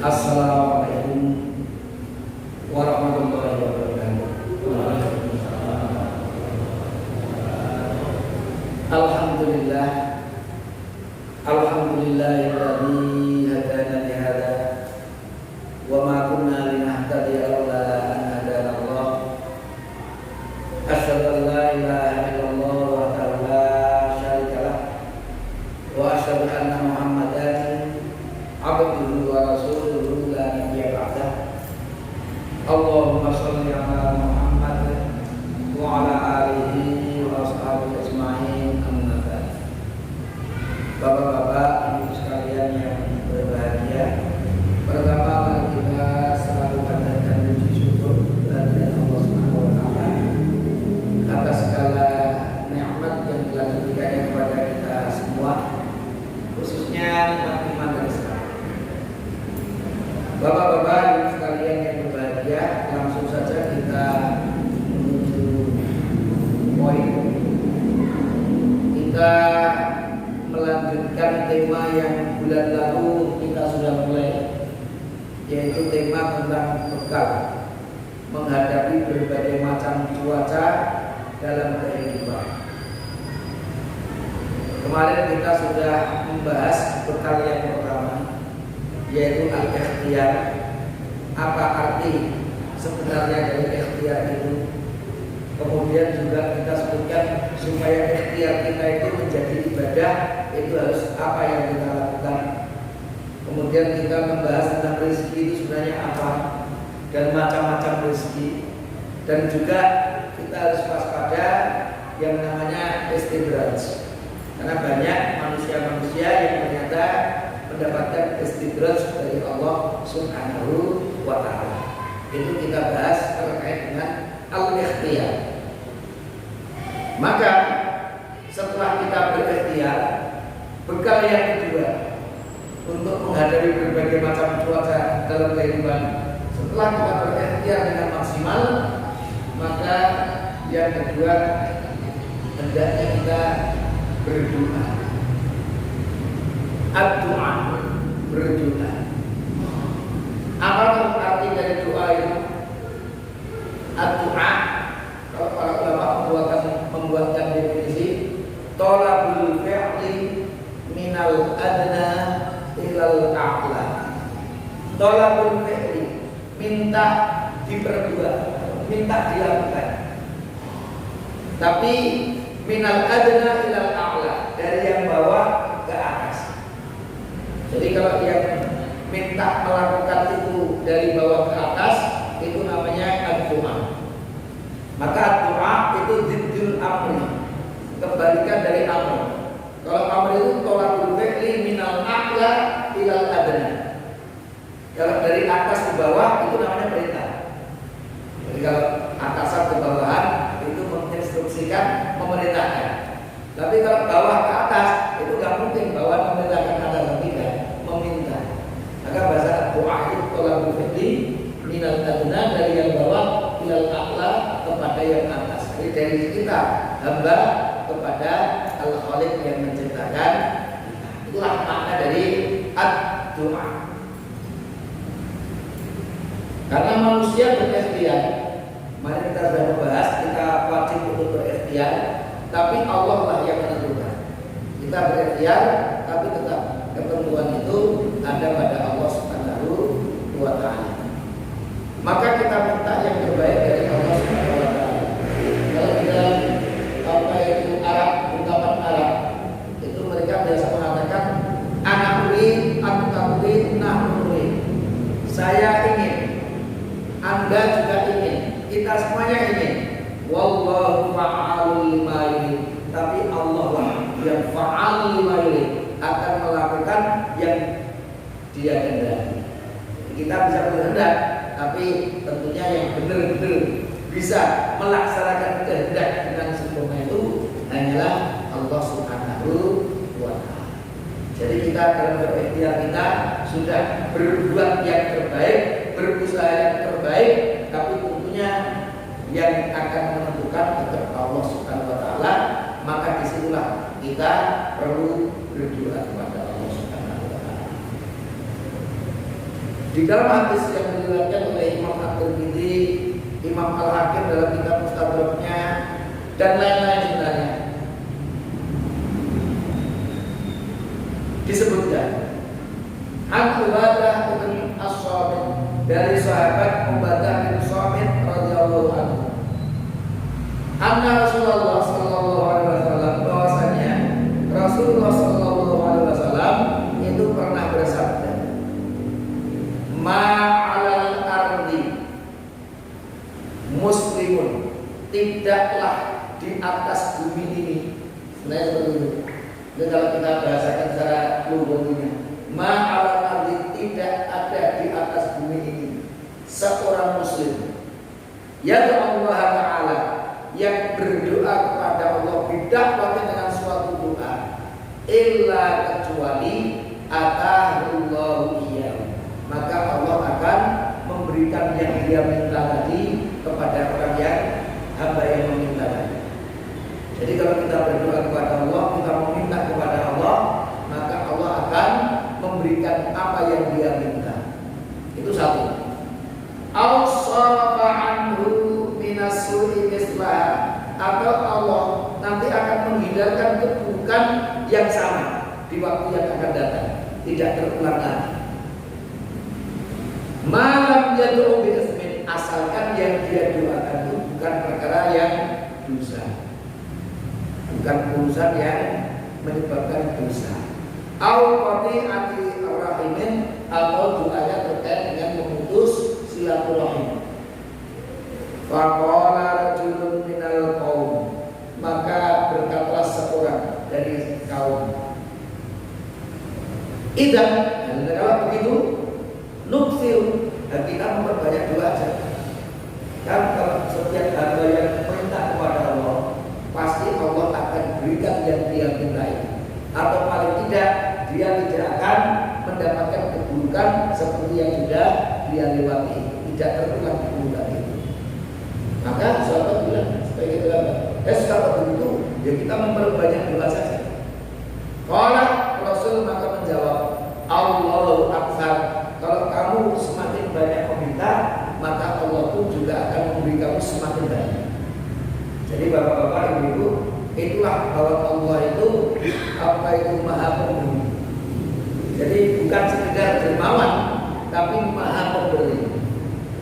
Assalamualaikum warahmatullahi wabarakatuh. Alhamdulillah, alhamdulillahilladzi hadana li hada wa ma kunna linahtadiya laula an hadana Allah. Asyhadu an la ilaha illallah wa la syarika lah wa asyhadu anna Muhammadan abduhu wa rasuluhu la nabiyya ba'dah. Allahumma shalli ala Muhammad wa ala alihi wa ashabihi ajma'in. Amma ba'd. Bapak-bapak, ibu sekalian yang berbahagia, pertama mari kita selalu panjatkan puji syukur kepada Allah Subhanahu wa taala atas segala nikmat yang telah diberikan kepada kita semua, khususnya nikmat-nikmat dari Islam. Bapak-bapak, ibu sekalian yang berbahagia, langsung saja kita menuju poin. Kita melanjutkan tema yang bulan lalu kita sudah mulai, yaitu tema tentang bekal menghadapi berbagai macam cuaca dalam kehidupan. Kemarin kita sudah membahas bekal yang pertama, yaitu al-ikhtiyar. Apa arti sebenarnya dari ikhtiar itu? Kemudian juga kita sebutkan supaya ikhtiar kita itu menjadi ibadah, itu harus apa yang kita lakukan. Kemudian kita membahas tentang rezeki itu sebenarnya apa dan macam-macam rezeki. Dan juga kita harus waspada yang namanya istidraj, karena banyak manusia-manusia yang ternyata mendapatkan istidraj dari Allah Subhanahu wa ta'ala. Itu kita bahas terkait dengan al-ikhtiyar. Maka setelah kita berikhtiar, bekal yang kedua untuk menghadapi berbagai macam cuaca dalam kehidupan, setelah kita berikhtiar dengan maksimal, maka yang kedua hendaknya kita berdoa. Ad-doa, berdoa. Apa arti dari doa itu? Ad-doa, kalau para ulama membuatkan definisi, thalabul fi'li minal adna ilal a'la. Thalabul fi'li, minta diperbuat, minta dilakukan. Tapi minal adna ilal a'la, dari yang bawah ke atas. Jadi kalau yang minta melakukan itu dari bawah ke atas, itu namanya ad-doa. Maka doa itu ziddul amri, kebalikan dari amr. Kalau amr itu thalabul fi'li minal a'la ilal adna. Kalau dari atas ke bawah itu namanya perintah. Jadi kalau atasan ke bawahan itu menginstruksikan, memerintahkan. Tapi kalau bawah ke atas itu nggak mungkin bawahan memerintahkan atasan, tidak, meminta. Maka bahasa doa itu thalabul fi'li minal adna, dari yang bawah ilal a'la, kepada yang atas. Jadi dari kita hamba kepada Al-Khaliq yang menciptakan. Itulah makna dari ad-doa. Karena manusia berikhtiar, mari kita sudah membahas, kita wajib untuk berikhtiar, tapi Allah lah yang menentukan. Kita berikhtiar, tapi tetap ketentuan itu ada pada Allah Subhanahu wa ta'ala. Maka kita minta yang terbaik dari Allah Subhanahu wa ta'ala. Kalau kita apa itu Arab, ungkapan Arab, itu mereka biasa mengatakan ana urid, aku urid, nahnu urid. Saya ingin, Anda juga ingin, kita semuanya ingin. Wallahu fa'alul lima yurid. Tapi Allah lah yang fa'al lima yurid, akan melakukan yang Dia kehendaki. Kita bisa berkehendak, tapi tentunya yang benar-benar bisa melaksanakan kehendak dengan sempurna itu hanyalah Allah Subhanahu wa ta'ala. Jadi kita dalam berikhtiar kita sudah berbuat yang terbaik, berusaha yang terbaik, tapi tentunya yang akan menentukan tetap Allah Subhanahu wa ta'ala. Maka disitulah kita perlu berdoa kepada Allah Subhanahu wa ta'ala. Di dalam hadis yang diriwayatkan oleh Imam At-Tirmidzi, Imam Al-Hakim dalam kitab Mustadraknya dan lain-lain sebenarnya disebutkan An Ubadah bin As-Samit dari sahabat Ubadah bin Samit radhiyallahu anhu. Anna Rasulullah sallallahu alaihi wasallam, bahwasanya Rasulullah sallallahu alaihi wasallam itu pernah bersabda, ma'alal ardi muslimun, tidaklah di atas bumi ini. Sebenarnya seperti itu. Dan kalau kita bahasakan secara lughahnya, ma'alal ardi, tidak ada di atas bumi ini seorang muslim ya Allah Ta'ala yang berdoa kepada Allah bid'ah dengan suatu doa, illa kecuali atahullahu iyyahu, maka Allah akan memberikan yang dia minta tadi kepada orang yang hamba yang meminta tadi. Jadi kalau kita berdoa kepada Allah, kita meminta kepada Allah, maka Allah akan memberikan apa yang dia minta. Itu satu. Awsarafa anhu minasui mislah, atau Allah nanti akan menghindarkan keburukan yang sama di waktu yang akan datang, tidak terulang lagi. Malam yad'u bi ismin, asalkan yang dia doakan itu bukan perkara yang dosa, bukan urusan yang menyebabkan dosa. Au qati'ati rahimin, atau doanya terkait dengan memutus silaturahim. Faqala rajulun minal qaum, maka berkatalah seorang dari kaum, idzan, kalau begitu nuksil, dan kita memperbanyak doa aja. Kan kalau setiap hamba yang minta kepada Allah, pasti Allah akan berikan yang dia mintai, atau paling tidak dia tidak akan mendapatkan keburukan seperti yang sudah dia lewati, tidak terulang keburukan itu. Maka sahabat bilang sebagai sahabat, kalau begitu ya kita memperbanyak doa saja. Qala Rasul maka menjawab, Allahu Akbar, kalau kamu semakin banyak meminta, maka Allah pun juga akan memberi kamu semakin banyak. Jadi bapak-bapak, ibu-ibu, itulah bahwa Allah itu apa itu maha pemberi. Jadi bukan sekedar dermawan, tapi maha pemberi.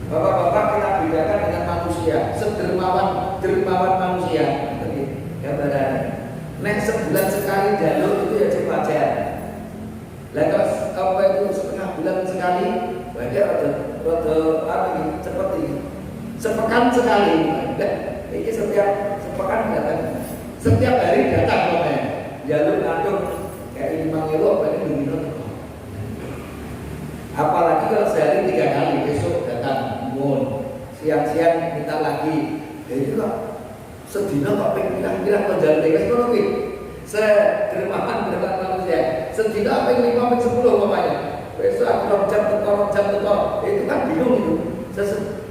Bapak-bapak, kita bedakan dengan manusia. Sedermawan manusia, gambarannya. Nek sebulan sekali jalur itu ya wajar. Lah kalau apa itu setengah bulan sekali, wajar rada apa ini seperti sepekan sekali. Ini setiap sepekan datang, setiap hari datang pokoknya. Jalur ngandung kayak 5 kilo apa ini dulu. Apalagi kalau sehari 3 kali, besok datang, siang-siang minta lagi. Jadi kok sedina kok pengen kira penjalan degas kono kuwi. Sedermawan manusia. Sedina pengen 5 sampai 10 umpamanya. Besok jam teko, itu kan bingung itu.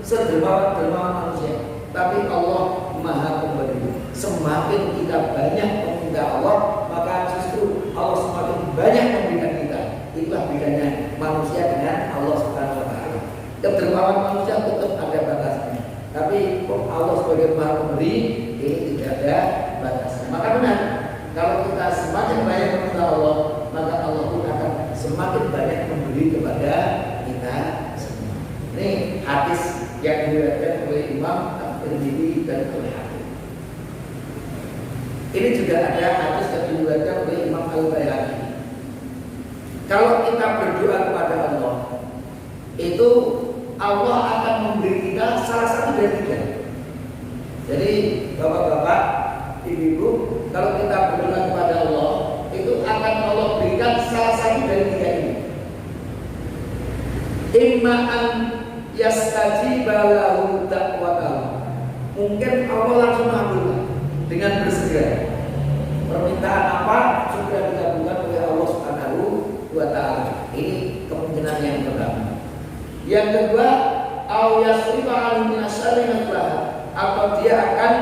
Sedermawan manusia. Tapi Allah Maha Pemberi. Semakin kita banyak meminta Allah, maka justru Allah semakin banyak memberikan kita. Itulah bedanya manusia dengan Allah Subhanahu wa taala. Kedermawan manusia tetap ada batasnya. Tapi Allah sebagai Maha Pemberi ini tidak ada batasnya. Maka benar, kalau kita semakin banyak meminta Allah, maka Allah pun akan semakin banyak memberi kepada kita semua. Ini hadis yang diriwayatkan oleh Imam At-Tirmidzi dan oleh Hakim. Ini juga ada hadis yang diriwayatkan oleh Imam Al-Baihaqi. Kalau kita berdoa kepada Allah, itu Allah akan memberi kita salah satu dari 3. Jadi bapak-bapak, ibu-ibu, kalau kita berdoa kepada Allah, itu akan Allah berikan salah satu dari 3 ini. Imma'an yastajiba lahu da'watahu. Mungkin Allah langsung mengabulkan dengan bersegera. Permintaan apa sudah dikabulkan oleh Allah Subhanahu wa taala. Ini kemungkinan yang pertama. Yang kedua, au yasrifa anhu min asyarri atau dia akan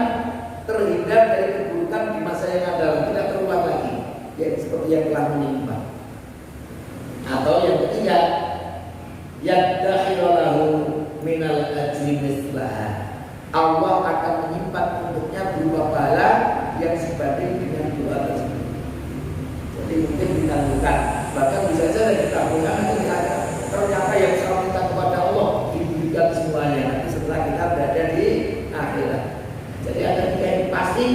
terhindar dari keburukan di masa yang akan datang, tidak terulang lagi, ya seperti yang telah menimpa. Atau yang ketiga, yadakhiru lahu minal ajri mislaha. Allah akan menyimpan untuknya berupa pahala yang sebanding dengan doa tersebut. Jadi mungkin ditangguhkan, bahkan bisa saja ditangguhkan nanti ada ternyata yang selalu kita kepada Allah diberikan semuanya nanti setelah kita berada di akhirat. Jadi ada tiga yang pasti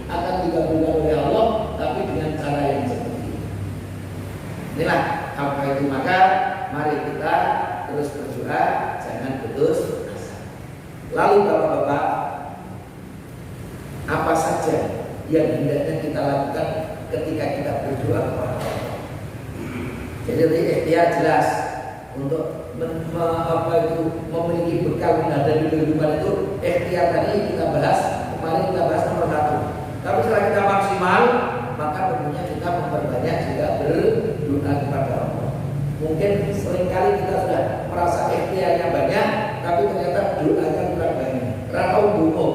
akan dikabulkan oleh Allah, tapi dengan cara yang seperti ini. Inilah apa itu, maka mari kita terus berdoa, jangan putus asa. Lalu bapak-bapak, apa saja yang hendaknya kita lakukan ketika kita berdoa kepada Allah? Jadi ikhtiar jelas untuk memiliki bekal menghadapi kehidupan itu. Ikhtiar tadi kita bahas, kemarin kita bahas nomor 1. Tapi setelah kita maksimal, maka tentunya kita memperbanyak juga berdoa kepada Allah. Mungkin seringkali kita sudah merasa ikhtiarnya banyak, tapi ternyata doanya kurang banyak. Rakau doa,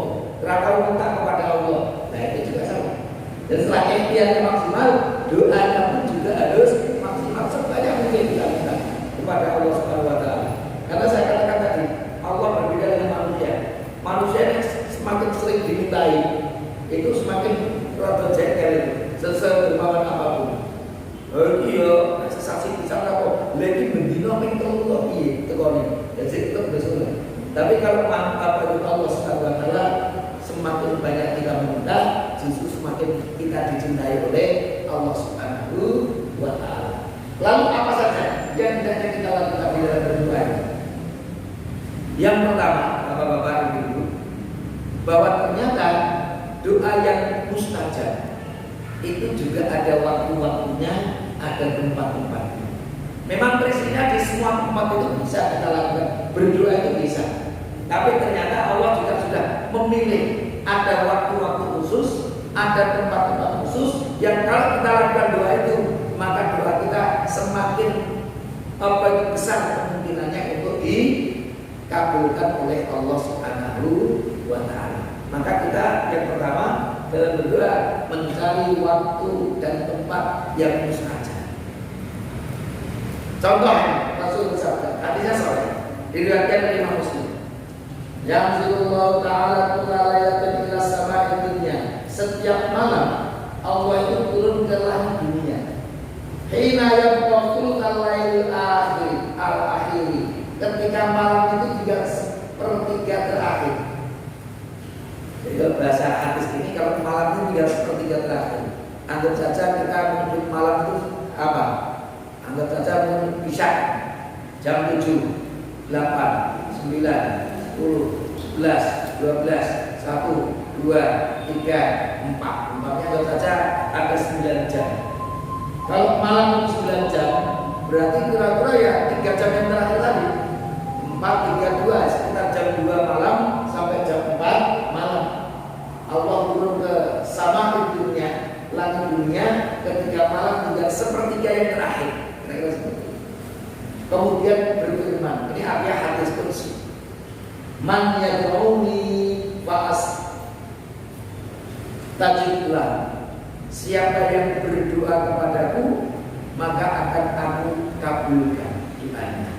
rakau minta kepada Allah. Nah itu juga sama. Dan setelah ikhtiarnya maksimal, doanya pun juga harus maksimal sebanyak mungkin kita minta kepada Allah Subhanahu wa taala. Karena saya katakan tadi, Allah berbeda dengan manusia. Manusia yang semakin sering dimintai, itu semakin rada jengkel, sesuai bermawan apapun. Oh iya, sesaksi bisa apa? Lagi bendino ping 3 piye tekone. Jadi itu besul. Tapi kalau apa itu Allah Subhanahu wa taala, semakin banyak kita meminta, justru semakin kita dicintai oleh Allah Subhanahu wa taala. Lalu apa saja yang hendaknya kita lakukan di dalam berdoa ini? Yang pertama, Bapak-bapak Ibu, bahwa ternyata doa yang mustajab itu juga ada waktu-waktunya, ada tempat-tempatnya. Memang prinsipnya di semua tempat itu bisa kita lakukan, berdoa itu bisa. Tapi ternyata Allah juga sudah memilih ada waktu-waktu khusus, ada tempat-tempat khusus yang kalau kita lakukan doa itu, maka doa kita semakin besar kemungkinannya untuk dikabulkan oleh Allah Subhanahu wa taala. Maka kita yang pertama dalam berdoa mencari waktu dan tempat yang mustajab. Contoh Rasul bersabda, hadisnya sahih, diriwayatkan dari Imam Muslim. Yanzilullahu ta'ala kulla lailatin ila sama'i dunya. Setiap malam Allah itu turun ke langit dunia. Hina yabqa thulutsal lailil akhir al-akhiri. Ketika malam itu 3/3 terakhir. Jadi bahasa hadis ini kalau malam itu 3/3 terakhir. Anggap saja kita menuju malam itu apa? Anggap saja menuju isya jam 7, 8, 9, 10, 11, 12, 1, 2, 3, 4. Umpamanya anggap saja ada 9 jam. Kalau malam itu 9 jam, berarti kira-kira ya 3 jam yang terakhir tadi 4, 3, 2, sekitar jam 2 malam sampai jam 4 malam Allah turun ke sama dunia, langit dunia ketika malam 3/3 yang terakhir. Kira-kira seperti itu. Kemudian berfirman, ini artinya hadis qudsi. Man yad'uni fa'as tajiblah. Siapa yang berdoa kepadaku, maka akan aku kabulkan doanya.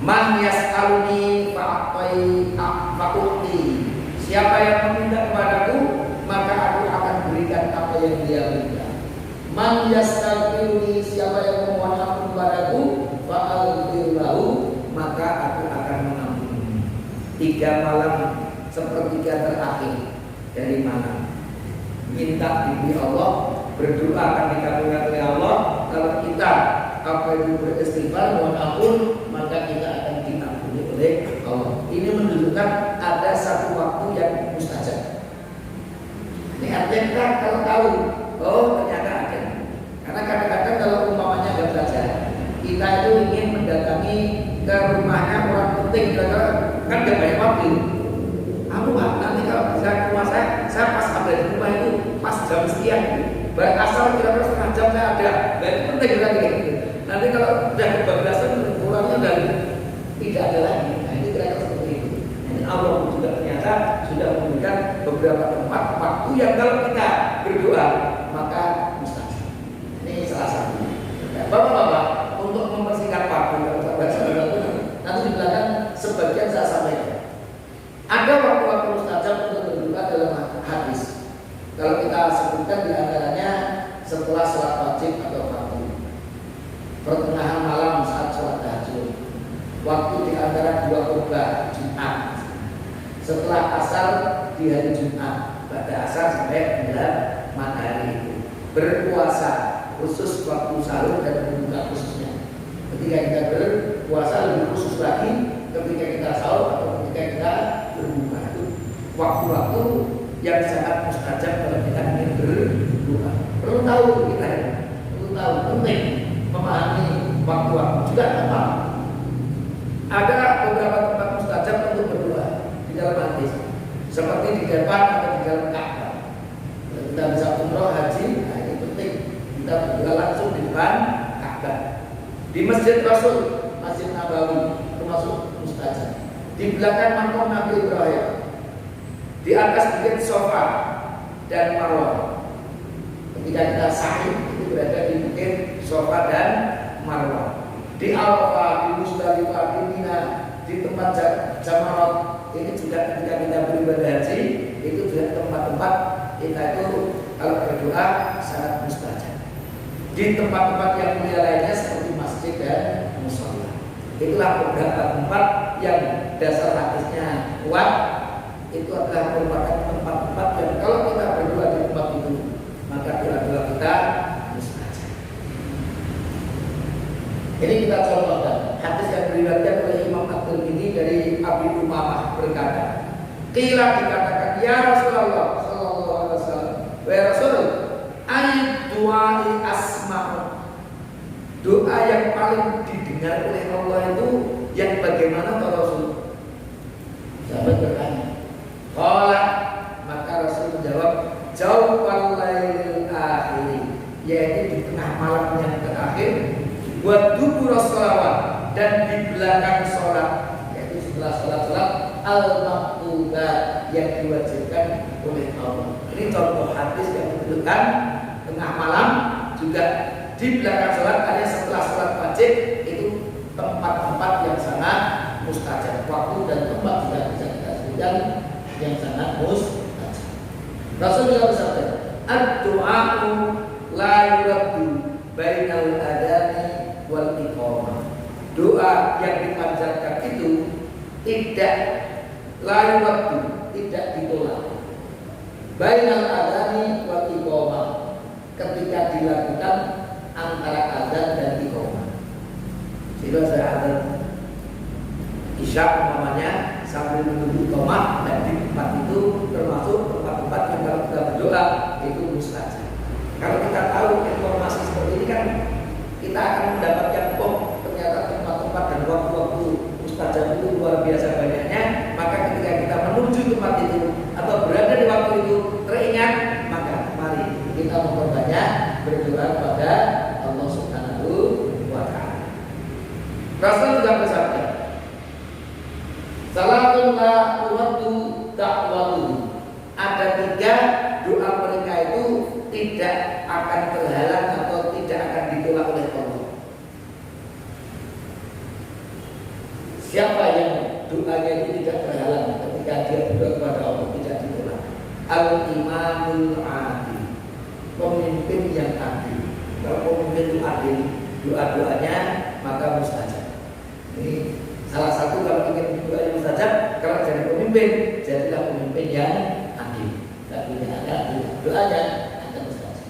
Man yas'aluni fa'u'ti. Siapa yang meminta kepadaku, maka aku akan berikan apa yang dia minta. Man yastaghfiruni, siapa yang memohon ampun kepadaku, fa'aghfir lahu, maka aku akan mengampuni. 3 malam 1/3 terakhir dari malam. Minta diberi Allah, berdoa akan dikabulkan oleh Allah. Kalau kita beristighfar, mohon ampun, maka kita akan diampuni oleh Allah. Ini menunjukkan ada satu waktu yang mustajab. Ini artinya kita kalau tahu, oh ternyata ada. Karena kadang-kadang kalau umpamanya nggak saja, kita itu ingin mendatangi ke rumahnya orang penting, kan gak banyak waktu. Aku nanti kalau bisa ke rumah saya pas ada di rumah itu pas jam sekian. Asal kira-kira setengah jam saya ada. Dan itu penting juga gitu. Nanti kalau sudah kebablasan kurangnya dan tidak ada lagi. Nah ini kira-kira seperti itu. Ini Allah juga ternyata sudah memberikan beberapa tempat waktu yang kalau kita berdoa maka mustajab. Ini salah satu. Bapak-bapak, untuk mempersingkat waktu, kalau saya sebagian saya sampaikan. Ada waktu-waktu mustajab untuk berdoa dalam hadis. Kalau kita sebutkan di antaranya setelah sholat wajib atau fardu, pertengahan malam saat sholat tahajud, waktu di antara dua khutbah Jumat, setelah asar di hari Jumat, pada asar sampai bulan matahari itu, berpuasa khusus waktu sahur dan berbuka khususnya. Ketika kita berpuasa lebih khusus lagi ketika kita sahur atau ketika kita berbuka, itu waktu-waktu yang sangat mustajab kalau kita ingin berdoa. Perlu tahu kita ya, perlu tahu, penting memahami waktu-waktu juga apa. Ada beberapa tempat mustajab untuk berdoa di dalam hadis, seperti di depan atau di dalam Ka'bah. Kita bisa umroh haji, nah ini penting kita berdoa langsung di depan Ka'bah. Di Masjid Rasul, Masjid Nabawi termasuk mustajab. Di belakang makam Nabi Ibrahim, di atas bukit Sofa dan Marwah. Ketika kita sahih itu berada di bukit Sofa dan Marwah. Di Arafah, di Musdalifah, di Mina, di tempat Jamarat. Ini juga ketika kita beribadah haji, itu juga tempat-tempat kita itu kalau berdoa sangat mustajab. Di tempat-tempat yang mulia lainnya seperti masjid dan mushola. Itulah beberapa tempat yang dasar hadisnya kuat. Itu adalah merupakan tempat-tempat yang kalau kita berdoa di tempat itu, maka doa-doa kita mustajab. Ini kita contohkan hadis yang diriwayatkan oleh Imam At-Tirmidzi dari Abi Umamah berkata, qila dikatakan ya Rasulullah sallallahu alaihi wasallam, wa Rasul, ayat du'ai asma'u, doa yang paling didengar oleh Allah itu yang bagaimana Pak Rasul? Sahabat bertanya. Qala, maka Rasul menjawab, jawfal lailil akhir, yaitu di tengah malam yang terakhir, wa dubur sholawat, dan di belakang sholat, yaitu setelah sholat al-maktubah yang diwajibkan oleh Allah. Ini contoh hadis yang menunjukkan tengah malam juga di belakang sholat, hanya setelah sholat wajib itu tempat-tempat yang sangat mustajab. Waktu dan tempat juga bisa kita sebutkan yang sangat mustajab. Rasulullah bersabda, ad-du'a'u la yuraddu bainal adani wal iqamah. Doa yang dipanjatkan itu tidak la yuraddu, tidak ditolak. Bainal adani wal iqamah, ketika dilakukan antara adzan dan iqamah. Sehingga saya adzan isya umpamanya sambil menunggu iqamah, dan di tempat itu termasuk tempat-tempat yang kalau kita berdoa itu mustajab. Kalau kita tahu informasi seperti ini kan kita akan mendapatkan ternyata tempat-tempat dan waktu-waktu mustajab itu luar biasa banyaknya. Maka ketika kita menuju tempat itu atau berada di waktu itu teringat, maka mari kita memperbanyak berdoa kepada Allah Subhanahu wa ta'ala. Rasul juga bersabda, salatun la turaddu da'watuhu. Ada 3 doa mereka itu tidak akan terhalang atau tidak akan ditolak oleh Allah. Siapa yang doanya itu tidak terhalang ketika dia berdoa kepada Allah, tidak ditolak? Al-imamul adil, pemimpin yang adil. Kalau pemimpin itu adil, doa-doanya maka mustajab. Ini salah satu kalau ingin doa yang mustajab, kalau jadi pemimpin, jadilah pemimpin yang adil. Tapi tidak ada doanya akan mustajab.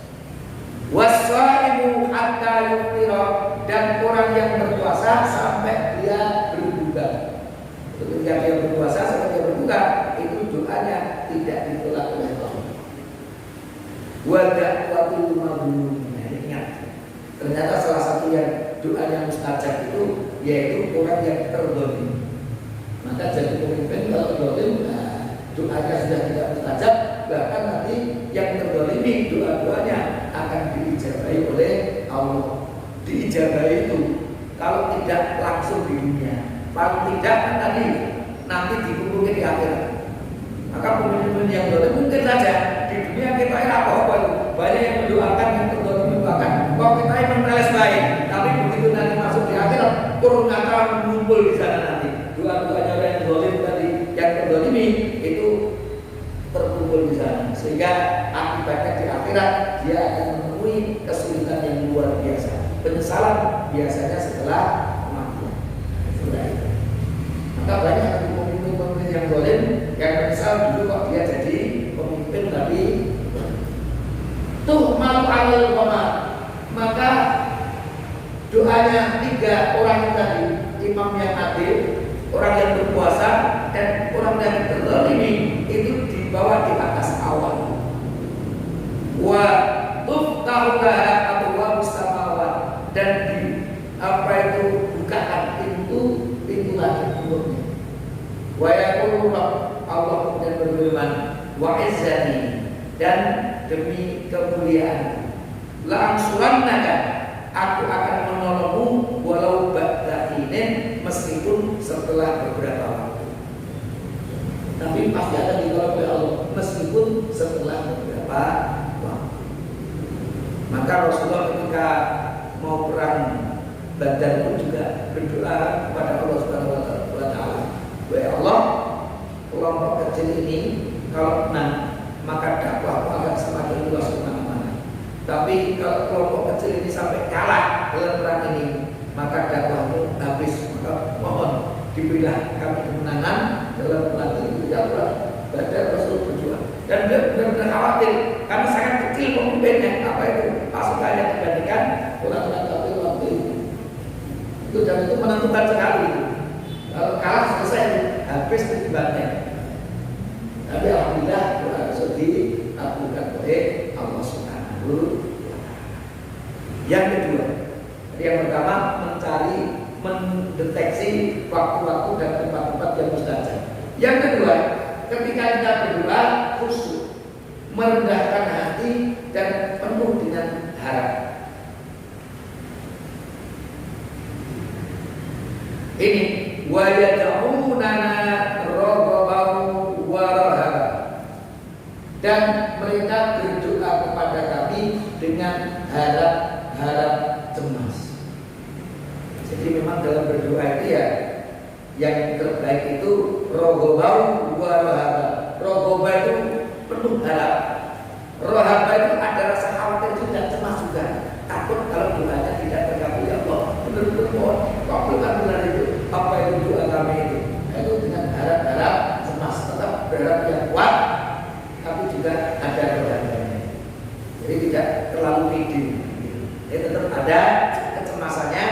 Wasaimu hatta yuftira, dan orang yang berpuasa sampai dia berbuka. Ketika dia berpuasa sampai dia berbuka, itu doanya tidak ditolak oleh Allah. Wa da'watul mazlum. Ingat, ternyata salah satu yang doanya mustajab itu yaitu orang yang terzalim. Maka jadi pemimpin kalau terzalim, doanya sudah tidak mustajab, bahkan nanti yang terzalimi doa-doanya akan diijabahi oleh Allah. Diijabahi itu kalau tidak langsung di dunia, paling tidak kan tadi nanti dikumpulkan di akhirat. Maka pemimpin yang zalim mungkin saja di dunia kita ini apa-apa itu banyak yang mendoakan, yang terzalim mendoakan, kok kita ini meneles baik, tapi begitu nanti masuk di akhirat, kurun kata mengumpul di sana nanti doa-doanya penyesalan biasanya setelah kematian. Sudah itu. Maka banyak pemimpin-pemimpin yang zalim yang menyesal dulu kok dia jadi pemimpin tapi tuh malu alil qamar. Maka doanya 3 orang yang tadi, imam yang adil, orang yang berpuasa dan orang yang terzalimi itu dibawa di atas awan. Wa tuftahu laha abwaabus samawat, dan di apa itu bukaan pintu langit untuknya. Wa yaqulu Allah kemudian berfirman, wa izzati, dan demi kemuliaan, la ansurannaka, aku akan menolongmu walau ba'da hinin, meskipun setelah beberapa waktu. Tapi pasti akan ditolong oleh Allah meskipun setelah beberapa waktu. Maka Rasulullah ketika mau perang Badar pun juga berdoa kepada Allah Subhanahu wa taala. Wahai Allah, kelompok kecil ini kalau menang maka dakwahku akan semakin luas kemana-mana. Tapi kalau kelompok kecil ini sampai kalah dalam perang ini, maka dakwahmu habis. Maka mohon diberilah kami kemenangan dalam perang ini. Ya Allah, Badar Rasul berjuang. Dan dia benar-benar khawatir karena sangat kecil pemimpinnya. Apa itu pasukannya dibandingkan orang-orang kafir waktu itu. Itu dan itu menentukan sekali. Kalau kalah selesai habis tiba-tiba. Tapi alhamdulillah doa tersebut dikabulkan oleh Allah Subhanahu wa taala. Yang kedua, yang pertama mendeteksi waktu-waktu dan tempat-tempat yang mustajab. Yang kedua, ketika kita berdoa khusyuk, merendahkan hati dan penuh dengan harap. Ini wa yad'unana raghaban wa rahaban, dan mereka berdoa kepada kami dengan harap-harap cemas. Jadi memang dalam berdoa itu ya yang terbaik itu raghaban wa rahaban. Raghaban itu penuh harap. Rahaban itu ada rasa khawatir juga, cemas juga, takut kalau doanya tidak terkabul. Ya Allah, benar-benar mohon kabulkan benar itu apa itu doa kami itu. Itu dengan harap-harap cemas, tetap berharap yang kuat, tapi juga ada kebahagiaannya. Jadi tidak terlalu pede. Jadi tetap ada kecemasannya,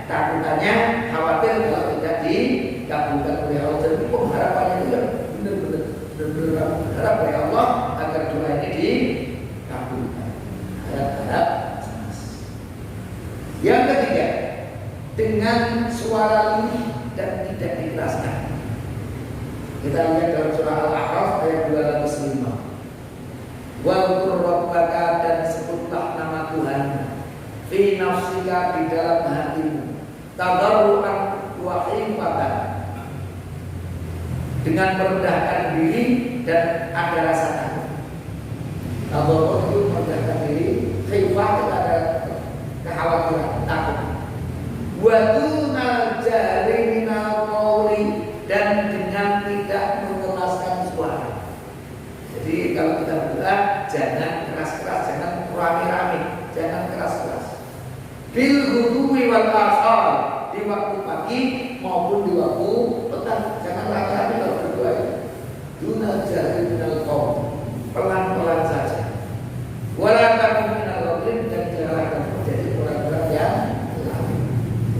takutannya, khawatir kalau tidak dikabulkan oleh Allah. Jadi pengharapannya itu yang benar-benar berharap oleh Allah agar doa ini dikabulkan. Harap-harap cemas. Yang ketiga, dengan suara lirih dan tidak dikeraskan. Kita lihat dalam surah Al-A'raf ayat 205. Wa'dzkur rabbaka, dan sebutlah nama Tuhan fi nafsika, di dalam hatimu, tadarruan wa khifatan, dengan merendahkan diri dan ada rasa takut. Tadarruan itu merendahkan diri, khifah itu ada kekhawatiran, takut. Wa dunal jahri minal qawli, dan dengan tidak mengeraskan suara. Jadi kalau kita berdoa jangan keras-keras, jangan rame-rame, jangan keras-keras. Bil ghudwi wal asal, di waktu pagi maupun di waktu petang, jangan rame-rame kalau berdoa. Dunal jahri minal qawli, pelan-pelan saja. Wala takun minal ghafilin, dan janganlah kamu menjadi orang-orang yang lalai.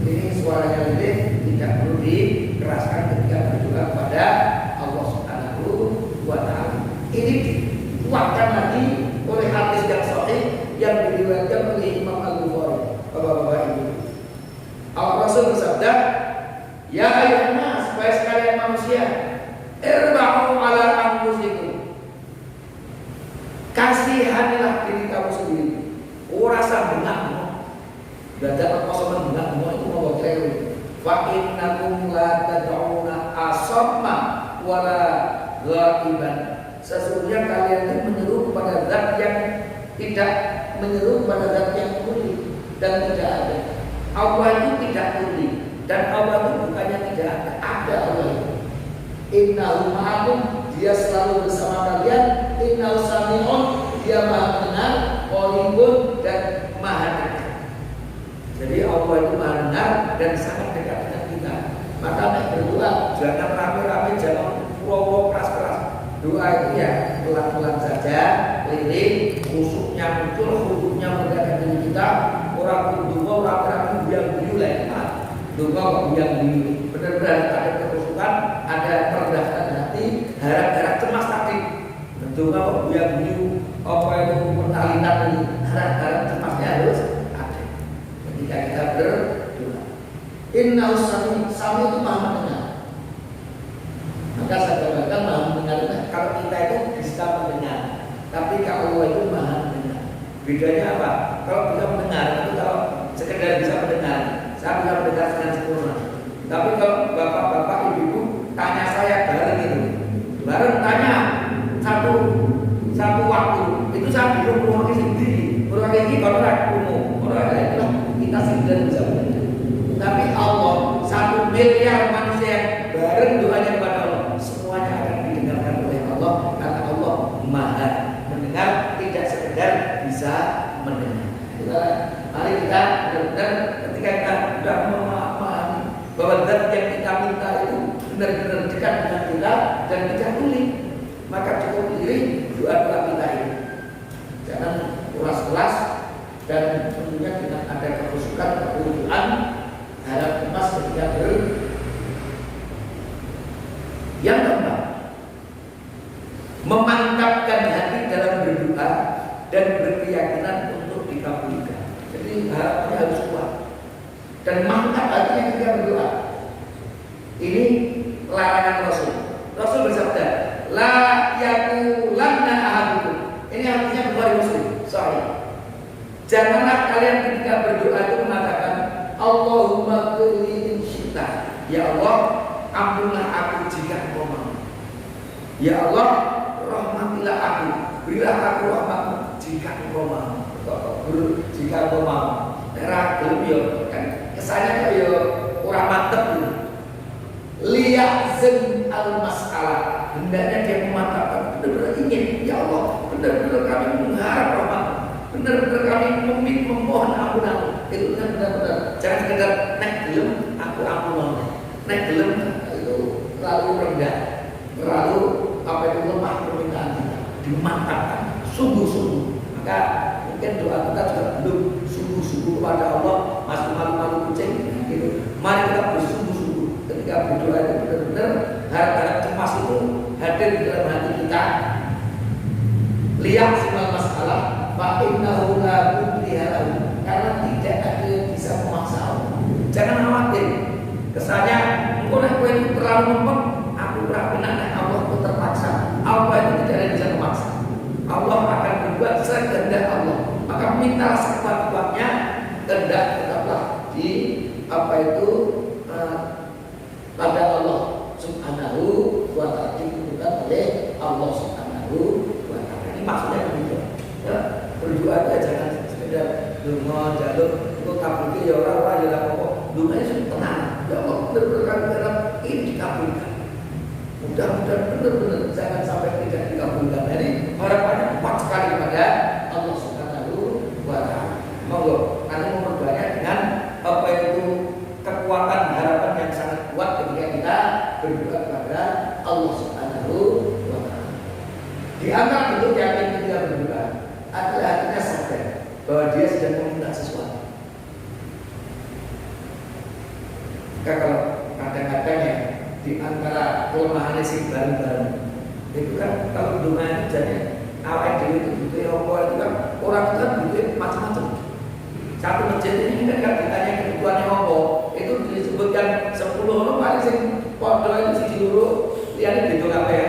Ini suaranya lebih tidak perlu dikeraskan ketika berdoa kepada Allah Subhanahu wa taala. Ini dikuatkan lagi oleh hadis yang sahih yang diriwayatkan oleh Imam Al-Bukhari. Bapak-bapak Ibu, Allah Rasul bersabda, ya ayuhan nas, wahai sekalian manusia, irba'u ala anfusikum, kasihanilah diri kamu sendiri. Rasa bengak-bengok, dadak kosongan bengak-bengok itu mau kira-kira. Fa innakum la tad'una asamma wala ghaiban. Sesungguhnya kalian itu menyeru kepada zat yang tidak menyeru kepada zat yang tuli dan tidak ada. Allah itu tidak tuli dan Allah itu bukannya tidak ada. Ada Allah itu. Innahu ma'akum, dia selalu bersama kalian. Innahu sami'un, dia maha mendengar, qaribun, dan maha dekat. Jadi dan sangat dekat dengan kita. Maka nek berdoa jangan rame-rame, jangan pura-pura keras-keras. Doa itu ya pelan-pelan saja, lirik, khusyuknya muncul, khusyuknya mendekatkan diri kita. Orang doa rame-rame biang-biang lah. Doa kok biang-biang. Benar-benar ada kekhusyukan, ada merendahkan hati, harap-harap cemas tadi. Doa kok biang-biang, apa itu mentalitas ini, harap-harap cemasnya harus ada. Ketika kita berdoa, Inna sami itu maha mendengar. Maka saya katakan maha mendengar itu kalau kita itu bisa mendengar, tapi kalau Allah itu maha mendengar. Bedanya apa? Kalau bisa mendengar itu kalau sekedar bisa mendengar, saya bisa mendengar dengan sempurna. Tapi kalau bapak-bapak, ibu-ibu tanya saya bareng itu, bareng tanya satu waktu, itu saya belum rumah sendiri. Orang ini kalau umum, orang lain itu kita sekedar bisa mendengar. Tapi Allah 1 miliar manusia bareng doanya kepada Allah, semuanya akan didengarkan oleh Allah karena Allah maha mendengar, tidak sekedar bisa mendengar. Mari kita benar-benar ketika kita sudah memahami bahwa zat yang kita minta itu benar-benar dekat dengan kita dan kita tulis, maka cukup diri doa-doa kita ini. Jangan keras-keras dan tentunya dengan ada kekhusyukan, kekhusyukan, harap emas ketika yang keempat, memantapkan hati dalam berdoa dan berkeyakinan untuk dikabulkan. Jadi harapannya harus kuat dan mantap hatinya ketika berdoa. Ini larangan Rasul. Rasul bersabda, la yaqulanna ahadukum. Ini artinya Bukhari Muslim. Sorry. Janganlah kalian ketika berdoa itu mengatakan Allahumma qulli in syi'ta. Ya Allah, ampunlah aku jika Engkau mau. Ya Allah, rahmatilah aku, berilah aku rahmatmu jika Engkau mau. Jika Engkau mau. Era gelem yo kan kesannya kaya ora mantep gitu. Liyazin al-mas'alah. Hendaknya dia memantapkan, benar-benar ingin, ya Allah, benar-benar kami mengharap rahmat, benar-benar kami memohon ampunan. Itu benar-benar. Jangan sekedar naik gelem, aku ampun. Naik gelem itu terlalu rendah, terlalu apa itu lemah permintaan kita. Dimantapkan, sungguh-sungguh. Maka mungkin doa kita juga belum sungguh-sungguh kepada Allah, masih malu-malu kucing. Gitu. Mari kita bersungguh-sungguh ketika berdoa itu benar-benar harap-harap cemas itu hadir di dalam hati kita. Lihat simal masalah, fa innahu la mudhiha karena tidak ada yang bisa memaksa Allah. Jangan khawatir. Kesannya engkau nak kowe terlalu ngempet, aku ora benar Allah itu terpaksa. Allah itu tidak ada yang bisa memaksa. Allah akan berbuat sekehendak Allah. Maka minta sekuat-kuatnya, kehendak tetaplah di apa itu pada Allah Subhanahu wa ta'ala, ditentukan oleh Allah Subhanahu wa ta'ala. Ini maksudnya begitu. Ya, berdoa itu jangan sekedar donga jaluk itu kabulke ya ora ya apa-apa. Dungane sing tenang. Ya Allah, benar-benar ini dikabulkan. Mudah-mudahan benar-benar jangan sampai tidak dikabulkan. Ini harapannya kuat sekali kepada Allah Subhanahu wa ta'ala. Monggo, kalian memperbanyak dengan apa itu kekuatan harapan yang sangat kuat ketika kita berdoa kepada Allah Subhanahu wa ta'ala. Di antara bentuk yakin ketika berdoa adalah hatinya sadar bahwa dia sedang meminta sesuatu. Maka kalau kadang-kadang ya di antara kelemahan sing bareng-bareng itu kan kalau doa itu jadi awal dhewe itu butuh apa itu kan orang itu kan butuh macam-macam. Satu masjid ini kan ditanya kebutuhannya apa, itu disebutkan 10 orang paling sing padha itu siji loro liyane beda kabeh.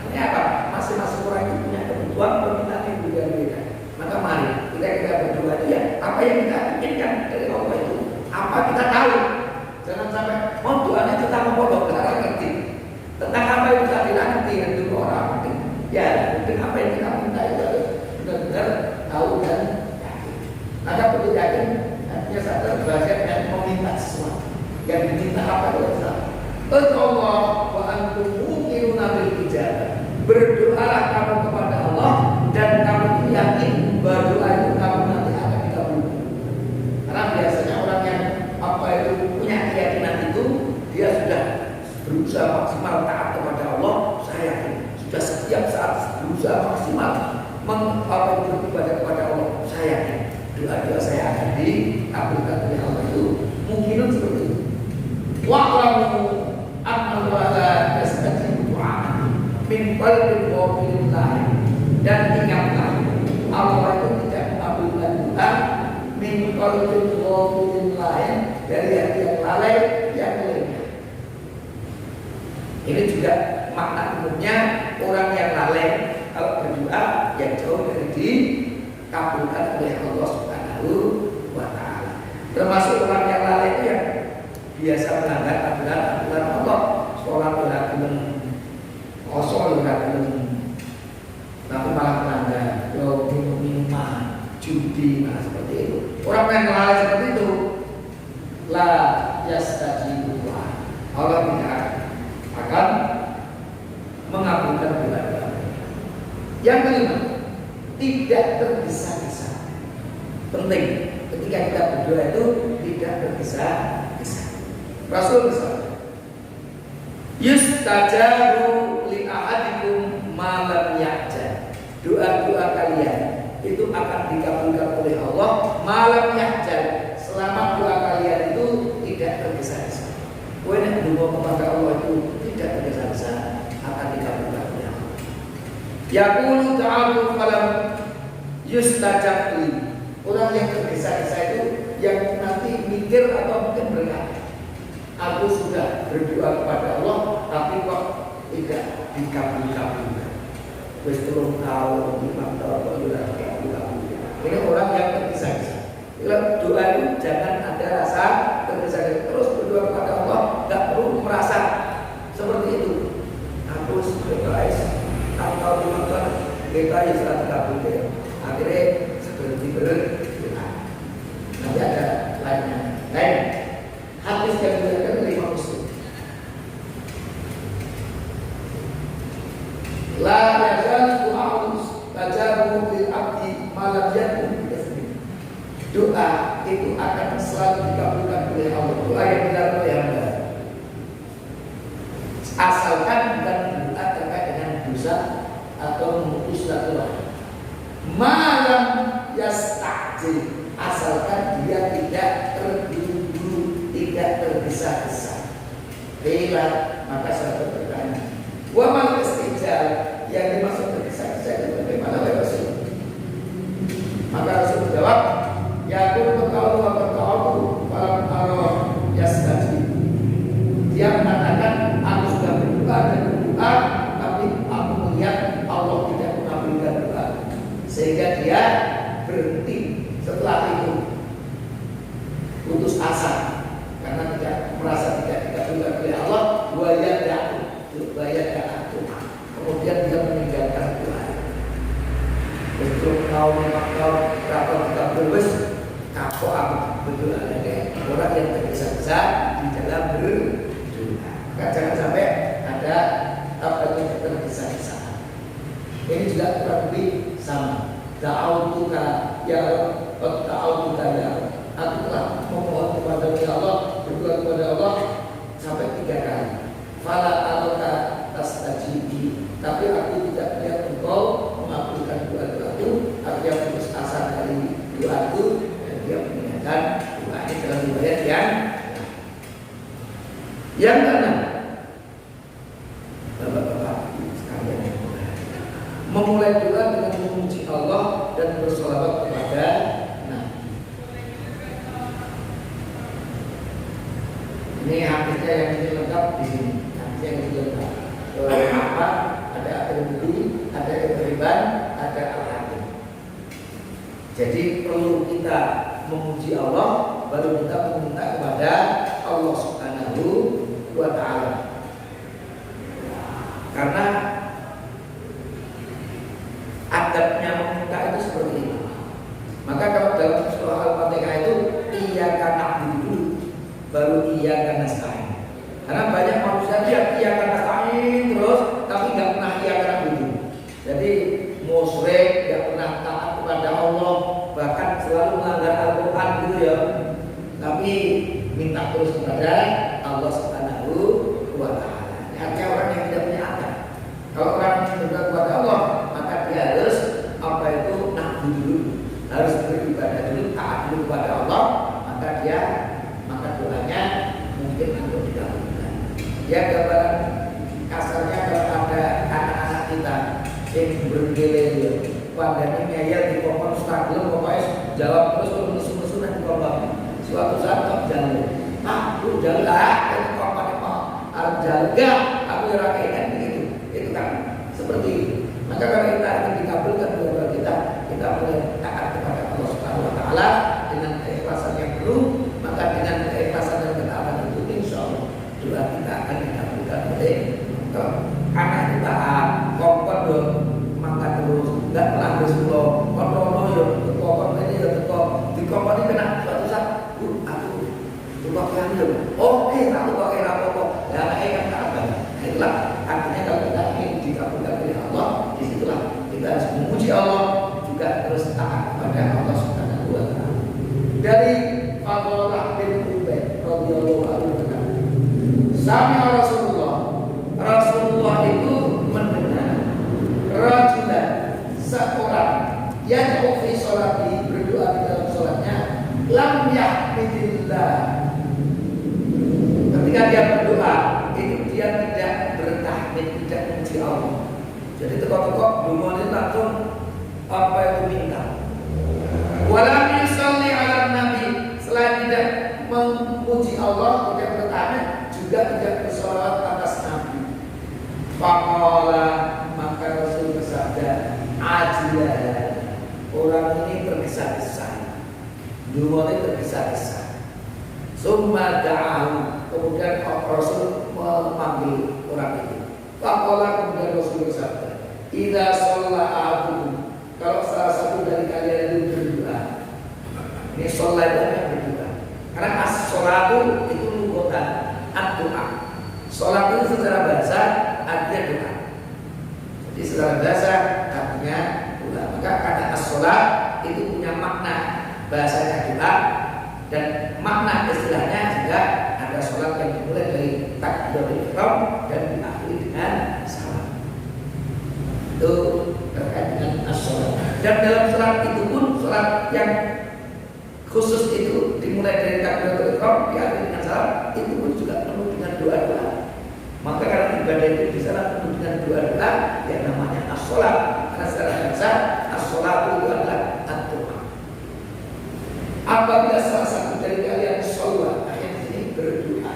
Artinya apa? Masing-masing orang itu punya kebutuhan permintaan yang berbeda-beda. Maka mari kita berdoa dia apa yang kita inginkan dari Allah itu, apa kita tahu. Jangan sampai mau doanya tentang apa kita ngerti. Tentang apa yang kita tidak ngerti itu orang penting. Ya, penting apa yang kita minta itu benar-benar tahu dan yakin. Maka perlu yakin artinya sadar bahasa yang meminta sesuatu. Yang diminta apa itu adalah Allah wa antum muqinuna bil ijabah. Berdoalah kamu kepada Allah dan kamu yakin bahwa doa itu kamu nanti akan dikabulkan. Karena biasanya orang yang apa itu berusaha maksimal taat kepada Allah, saya yakin sudah setiap saat berusaha maksimal beribadah kepada Allah, saya yakin doa-doa saya akan dikabulkan oleh Allah. Itu mungkin seperti itu. Wa'lamu anna Allaha yastajibu du'a min qalbin ghafilin lahi, dan ingatlah Allah itu tidak mengabulkan doa min qalbin ghafilin lahi, dari hati yang lalai yang lengah. Ini juga makna umumnya orang yang lalai kalau berdoa yang jauh dari dikabulkan oleh Allah Subhanahu wa Ta'ala. Termasuk orang yang lalai itu yang biasa melanggar aturan Allah, sholat ora gelem, kosong ora gelem, tapi malah melanggar, minum minuman, judi, nah seperti itu. Orang yang lalai seperti itu, la yastajibu du'a, Allah tidak akan mengabulkan doa-doa. Yang kelima, tidak tergesa-gesa. Penting ketika kita berdoa itu tidak tergesa-gesa. Rasul bersabda, yustajabu li ahadikum ma lam ya'jal. Doa-doa kalian itu akan dikabulkan oleh Allah malam ya'jal, selama doa kalian itu tidak tergesa-gesa. Kowe nek ndonga kepada Allah itu tidak tergesa-gesa akan dikabulkan oleh Allah. Yaqulu ta'ala falam yustajab li. Orang yang tergesa-gesa itu yang nanti mikir atau mungkin berkata, aku sudah berdoa kepada Allah tapi kok tidak dikabulkan. Wis 3 tahun, 5 tahun kok tidak dikabulkan. Ini orang yang tergesa-gesa. Kalau doa itu jangan ada rasa tergesa-gesa. Terus berdoa kepada Allah, tidak perlu merasa seperti itu. Aku berdoa atau 5 tahun kita sudah dikabulkan. Akhirnya seperti berdoa. Nanti ada lainnya. Lain. Hadis yang diriwayatkan oleh Imam Muslim. La yazal du'a'u tajabu lil abdi ma lam yakun bi'ithmi. Doa itu akan selalu dikabulkan oleh Allah. Doa yang dilakukan oleh hamba, asalkan bukan doa terkait dengan dosa atau memutus silaturahmi. Malam yasta'jil, asalkan dia tidak terburu-buru, tidak tergesa-gesa. Bila maka saya bertanya, wa mal istijal, yang dimaksud tergesa-gesa itu bagaimana oleh Rasul? Maka Rasul menjawab, ya aku bertahu wa bertahu falam ara yastajib. Dia mengatakan, aku sudah berdoa dan berdoa, tapi aku melihat Allah tidak mengabulkan doa, sehingga dia berhenti. Setelah itu putus asa karena tidak merasa tidak dikabulkan oleh Allah, kemudian dia meninggalkan doa. Untuk kaum makau kapal kita berwes kapal aku berdoa lagi. Orang yang tergesa-gesa di dalam berdoa, maka jangan sampai ada apa yang tergesa-gesa. Ini juga kurang lebih sama. Da'autuka ya Rabb, da'autuka ya Rabb. Aku telah memohon kepada Allah, berdoa kepada Allah sampai 3 kali. Fala alaka tastajibi, tapi aku tidak melihat engkau mengabulkan doa-doaku. Artinya putus asa dari doaku dan dia meninggalkan doa. Ini dalam riwayat yang keenam, Bapak-bapak sekalian, memulai doa dengan memuji Allah dan bersolawat kepada Nabi. Ini hadisnya yang ini lengkap di sini. Hadisnya yang ini lengkap. Apa? Ada At-Tirmidzi, ada Ibnu Hibban, ada Al-Hakim. Jadi perlu kita memuji Allah, baru kita meminta kepada Allah Subhanahu wa Ta'ala. Karena adabnya meminta itu seperti itu. Maka kalau dalam surah Al-Fatihah itu iyyaka na'budu baru iyyaka nasta'in. Karena banyak manusia dia iyyaka nasta'in terus tapi nggak pernah iyyaka na'budu. Jadi musyrik, nggak pernah taat kepada Allah, bahkan selalu melanggar Al-Quran gitu ya. Tapi minta terus kepada Allah Subhanahu wa Ta'ala. Ya gambaran kasarnya kalau ada anak-anak kita yang bergeleng padanya ngeyel di pohon struggle pokoknya jawab terus kalau musuh-musuh nanti kalau suatu saat kok jalan lu jalan kan kok pada mau harus jalan gak aku rakyatkan begitu itu kan seperti itu. Maka kalau kita ingin dikabulkan doa kita boleh taat kepada Allah Subhanahu Wa Taala dengan keikhlasan yang penuh. Maka dengan keikhlasan dan ketaatan itu insya Allah doa kita akan dikabulkan oleh anak kita kompon dong maka terus nggak melanggar sulo kontrol yo kompon ini yo teko di kompon ini kena suatu saat aku lupa kan yo oke aku pakai apa ya yang apa itulah artinya kalau kita ingin dikabulkan oleh Allah disitulah kita harus memuji Allah juga terus taat kepada Allah Subhanahu Wa Taala. Dari Abdullah bin Ubay radhiyallahu anhu sami Rasulullah itu mendengar rajulan seorang yang fi sholati berdoa di dalam sholatnya lam yahmidillah. Ketika dia berdoa itu dia tidak bertahmid, tidak memuji Allah. Jadi tekok-tekok dumonya langsung apa itu minta. Walam yusalli ala nabi, selain tidak memuji Allah, tidak bertahmid, juga tidak bersolawat atas nabi. Faqala, maka Rasul bersabda, ajilah, orang ini tergesa-gesa, dumonya tergesa-gesa. Summa da'ahu, kemudian Rasul memanggil orang itu. Faqala, kemudian Rasul bersabda, idza shalla ahadukum, kalau salah satu dari kalian itu berdoa. Ini sholat itu berdoa. Karena as-sholatu itu lughatan ad-doa. Sholat itu secara bahasa artinya doa. Jadi secara bahasa artinya doa. Maka karena as-sholat itu punya makna bahasanya doa dan makna istilahnya juga ada sholat yang dimulai dari takbiratul ihram dan diakhiri dengan salam. Itu terkait dengan as-sholat. Dan dalam sholat itu pun sholat yang khusus itu dimulai dari takbiratul ihram diakhiri dengan salam itu pun juga penuh dengan doa-doa. Maka karena ibadah itu di sana penuh dengan doa-doa yang namanya as-sholat. Karena secara bahasa as-sholat itu adalah ad-doa. Apabila salah satu dari kalian sholat akhirnya ini berdoa,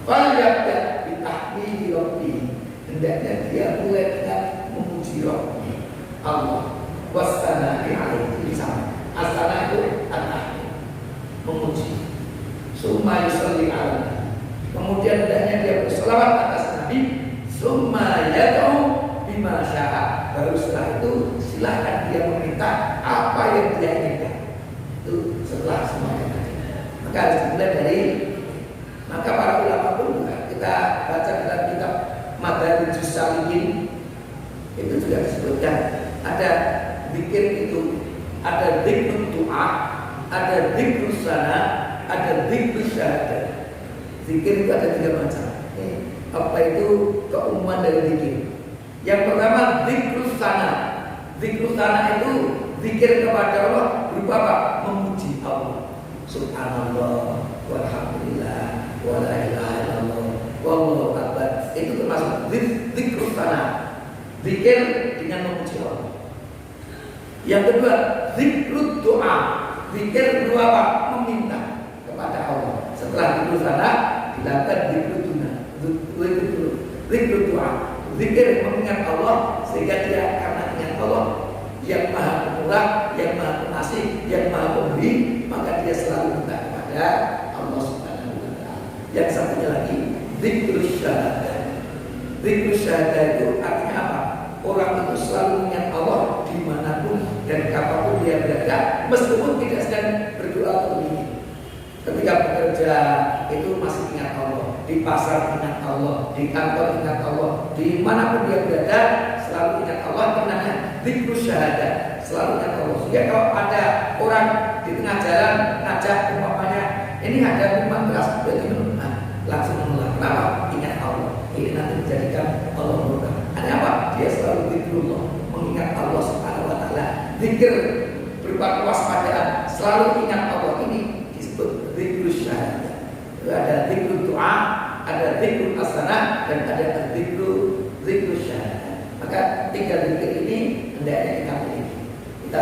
falyabda bitahmidi rabbih, hendaknya dia mulai dengan memuji Rabbnya Allah wasana'i alaihi sama. Asana itu at-tahmid, memuji. Summa yusalli alaihi, kemudian hendaknya dia berselawat atas Nabi. Summa yad'u bima syaa, baru setelah itu silakan dia meminta apa yang dia inginkan. Itu setelah semuanya tadi. Maka harus dimulai dari, maka para ulama pun kita baca dalam kitab Madarijus Salikin itu juga disebutkan ada zikir itu, ada zikrul doa, ada zikrul sana, ada zikrul syahadat. Zikir itu ada 3 macam. Apa itu keumuman dari zikir? Yang pertama zikrul sana. Zikrul sana itu zikir kepada Allah berupa apa? Memuji Allah. Subhanallah, walhamdulillah, wala ilaha illallah, wallahu akbar. Itu termasuk zikrul sana. Zikir dengan memuji Allah. Yang kedua, zikrul doa. Zikir berupa apa? Meminta kepada Allah. Setelah zikrul sana dilakukan zikrul doa. Zikrul doa. Zikir mengingat Allah sehingga dia karena ingat Allah yang maha pemurah, yang maha pengasih, yang maha pemberi, maka dia selalu minta kepada Allah Subhanahu Wa Taala. Yang satunya lagi zikrul syahadat. Zikrul syahadat itu artinya apa? Orang itu selalu mengingat Allah dimanapun dan kapanpun dia berada, meskipun tidak sedang berdoa atau berzikir. Ketika bekerja itu masih ingat Allah, di pasar ingat Allah, di kantor ingat Allah, dimanapun dia berada selalu ingat Allah. Namanya zikrul syahadat, selalu ingat Allah. Sehingga kalau ada orang di tengah jalan ngajak umpamanya ini ada minuman keras, berarti minum, langsung menolak. Kenapa? Ingat Allah. Ini nanti menjadikan Allah murka. Ada apa? Dia selalu zikrullah, mengingat Allah Subhanahu Wa Taala. Zikir berupa kewaspadaan, selalu ingat Allah. Ini disebut zikrul syahadat. Ada zikrul doa, ada zikru hasanah dan ada zikru syahadah. Maka 3 zikir ini hendaknya kita miliki. Kita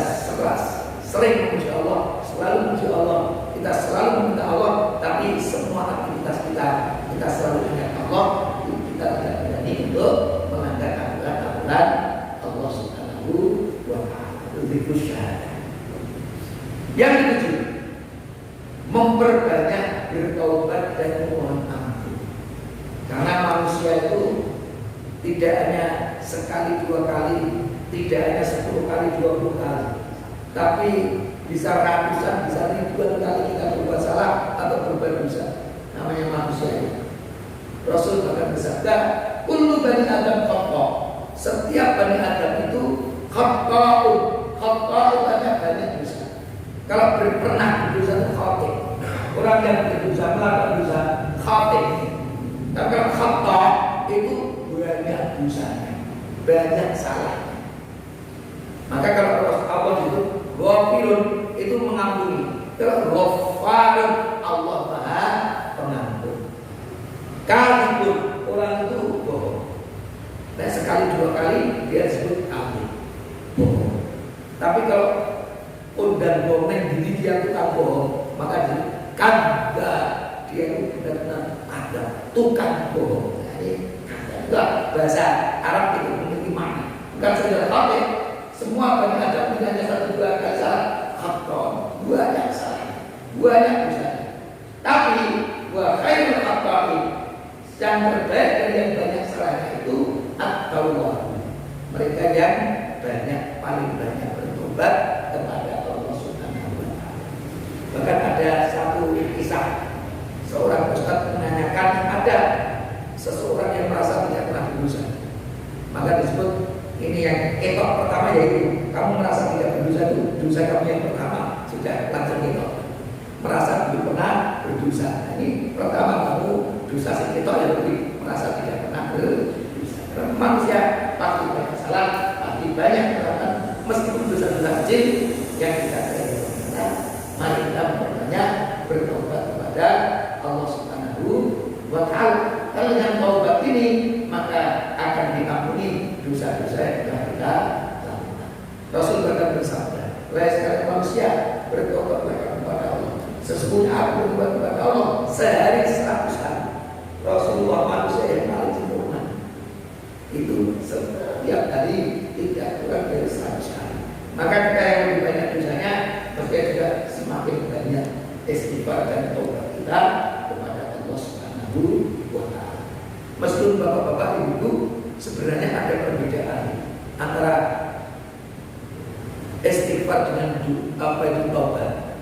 sering memuji Allah, selalu memuji Allah, kita selalu meminta Allah, tapi semua aktivitas kita selalu ingat Allah. Kita tidak berani untuk melanggar aturan Allah Subhanahu wa Ta'ala. Zikru syahadah. Yang ketujuh, memperbanyak bertaubat dan memohon ampun. Karena manusia itu tidak hanya sekali 2 kali, tidak hanya 10 kali, 20 kali, tapi bisa ratusan, bisa ribuan kali kita berbuat salah atau berbuat dosa. Namanya manusia. Rasul bahkan bersabda, kullu bani Adam khata'. Setiap bani Adam itu khata'un. Khata'un banyak dosa. Kalau pernah berdosa itu khati'. Orang yang berdosa melakukan dosa khati'. Tapi kalau khata' itu banyak dosanya, banyak salahnya. Maka kalau Allah itu ghafirun, itu mengampuni. Kalau ghafarun, Allah Maha Pengampun. Kadzibun, orang itu bohong. Nah, sekali 2 kali dia disebut kadzib, bohong. Tapi kalau undang bohong diri dia tukang bohong, maka dia kadzab, dia itu benar-benar ada tukang bohong. Nah, ini kadzab. Bahasa Arab itu memiliki makna. Bukan saja khatib, semua bani Adam tidak hanya 1-2 kali salah, khata'un, banyak salah, banyak dosa. Tapi wa khairul khata'in, yang terbaik dari yang banyak salahnya itu at-tawwab. Mereka yang paling banyak bertobat kepada Allah Subhanahu wa Ta'ala. Bahkan ada satu kisah, seorang ustaz menanyakan, ada seseorang yang merasa tidak pernah berdosa. Maka disebut ini yang etok pertama, yaitu kamu merasa tidak berdosa, itu dosa kamu yang pertama, sudah langsung etok, merasa belum pernah berdosa. Nah, ini pertama kamu dosa sing etok, yang lebih merasa tidak pernah berdosa. Karena manusia pasti banyak salah, pasti banyak kesalahan, meskipun dosa-dosa kecil yang kita kerjakan. Mari kita memperbanyak bertobat kepada Allah Subhanahu wa Ta'ala. Kalau yang taubat ini, maka akan diampuni dosa-dosa yang telah kita lakukan. Rasul bahkan bersabda, wahai sekalian manusia, bertobatlah kepada Allah. Sesungguhnya aku bertobat kepada Allah sehari 100 kali. Rasulullah manusia yang paling sempurna. Itu setiap hari tidak kurang dari 100 kali. Maka kita yang lebih banyak dosanya, maka juga semakin banyak istighfar dan taubat kita kepada Allah Subhanahu wa Ta'ala. Meskipun bapak-bapak, ibu-ibu, sebenarnya ada perbedaan antara istighfar dengan itu taubat.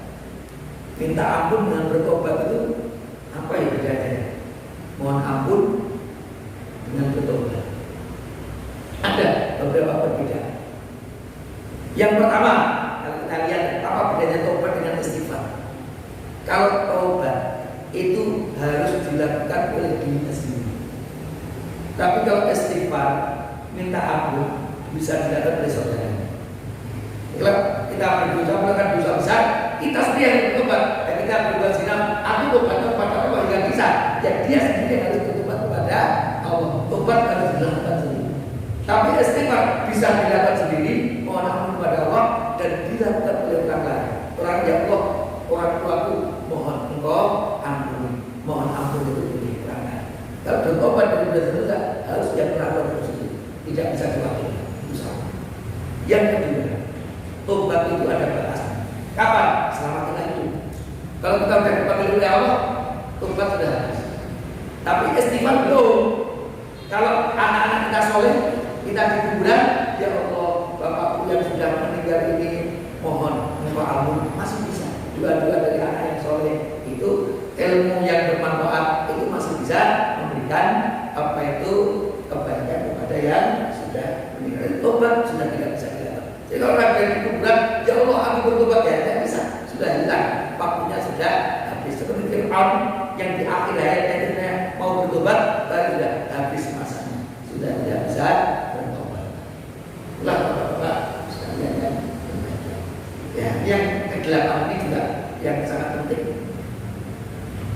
Minta ampun dengan bertobat itu apa yang bedanya? Mohon ampun dengan bertobat. Ada beberapa perbedaan. Yang pertama, kalau kita lihat apa bedanya taubat dengan istighfar. Kalau taubat itu harus dilakukan oleh dirinya sendiri. Tapi kalau istighfar, minta ampun, bisa dilakukan oleh saudara. Kalau kita berdosa, melakukan dosa besar, kita sendiri yang bertobat. Dan kita berbuat zina, aku tobat kepada Allah yang bisa. Ya dia sendiri yang harus bertobat kepada Allah. Tobat harus dilakukan sendiri. Tapi istighfar bisa dilakukan sendiri, mohon ampun kepada Allah, dan dilakukan oleh orang lain. Orang yang Allah, orang tuaku, mohon engkau ampuni, mohon ampun itu bagi orang lain. Kalau bertobat dari dosa-dosa harus yang melakukan itu sendiri, tidak bisa diwakili. Yang kedua, tobat itu ada batasan. Kapan? Selama kita hidup. Kalau kita sudah dipanggil oleh Allah, tobat sudah habis. Tapi istighfar belum. Kalau anak-anak kita soleh, kita di kuburan, ya Allah, bapakku yang sudah meninggal ini, mohon engkau ampun, masih bisa. Dua-dua dari anak yang soleh itu ilmu yang bermanfaat itu masih bisa memberikan apa itu kebaikan kepada yang sudah meninggal. Tobat sudah tidak bisa dilakukan. Jadi kalau orang dari kuburan, ya Allah aku bertobat, ya tidak bisa, sudah hilang, waktunya sudah habis. Seperti Fir'aun yang di akhir hayatnya mau bertobat, tapi sudah habis masanya, sudah tidak bisa bertobat. Itulah bapak-bapak sekalian yang berbahagia. Ya, yang ke-8 ini juga yang sangat penting.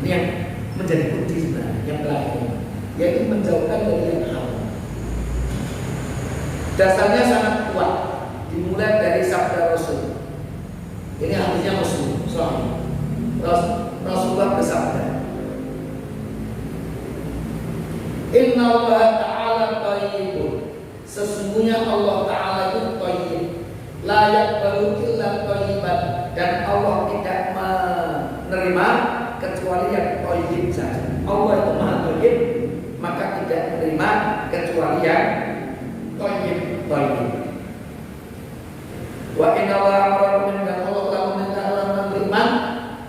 Ini yang menjadi kunci sebenarnya, yang terakhir. Dasarnya sangat kuat. Dimulai dari sabda Rasul. Ini hadisnya Muslim. Rasulullah bersabda, Inna Allah Ta'ala thayyibun. Sesungguhnya Allah Ta'ala itu thayyib, la yaqbalu illa thayyiban, dan Allah tidak menerima kecuali yang thayyib saja. Allah itu Maha Thayyib, maka tidak menerima kecuali yang thayyib. Wa inna Allah amarakum, dan Allah telah memerintahkan orang beriman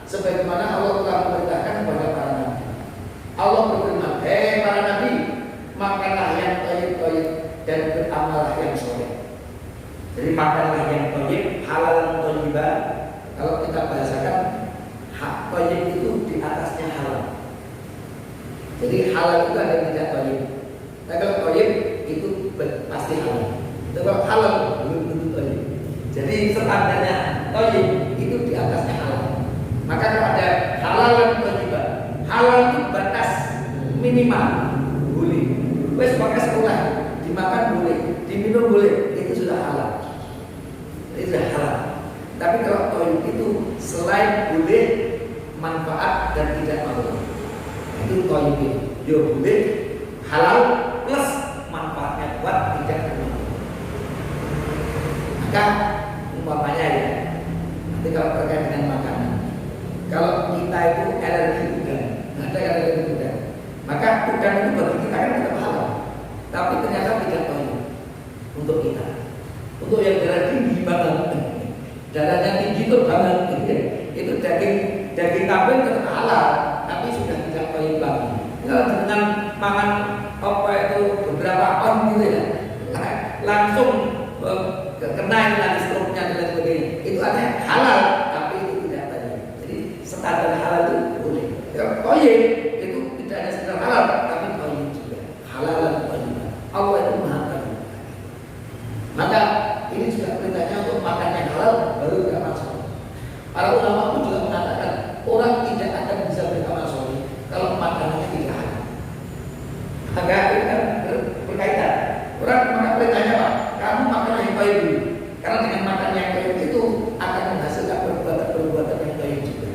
sebagaimana Allah telah memerintahkan kepada para nabi. Allah berfirman, hei para nabi, makanlah yang thayyib dan beramallah yang soleh. Jadi makanlah yang thayyib, halal thayyibah. Kalau kita bahasakan, hak thayyib itu di atasnya halal. Jadi halal itu ada yang tidak thayyib. Nah kalau thayyib itu pasti halal. Kalau halal belum tentu thayyib. Jadi standarnya thayyib itu di atasnya halal. Maka kalau ada halal dan thayyibah, halal itu batas minimal boleh. Wes pakai sekolah, dimakan boleh, diminum boleh, itu sudah halal. Itu sudah halal. Tapi kalau thayyib itu selain boleh, manfaat dan tidak malu, itu thayyib itu. Dia boleh, halal plus manfaatnya kuat, tidak malu. Maka umpamanya ya, nanti kalau terkait dengan makanan, kalau kita itu alergi udang, ada yang alergi udang, maka udang itu bagi kita kan tetap halal, tapi ternyata tidak thayyib untuk kita. Untuk yang darah tinggi banget, darahnya tinggi itu banget, itu daging kambing tetap halal, tapi sudah tidak thayyib lagi. Kalau dengan makan apa itu beberapa on gitu ya, langsung kena ini nanti struknya dan lain sebagainya, itu artinya halal, tapi itu tidak thayyib. Jadi standar halal itu boleh. Thayyib itu tidak ada standar halal, tapi thayyib juga halal dan thayyib. Allah itu Maha Thayyib. Maka ini juga perintahnya untuk makan yang halal baru beramal soleh. Para ulama pun juga mengatakan orang tidak akan bisa beramal soleh kalau makanannya tidak halal. Maka ini kan berkaitan. Orang maka perintahnya Pak, kamu makan yang baik dulu. Karena dengan makan yang baik itu akan menghasilkan perbuatan yang baik juga.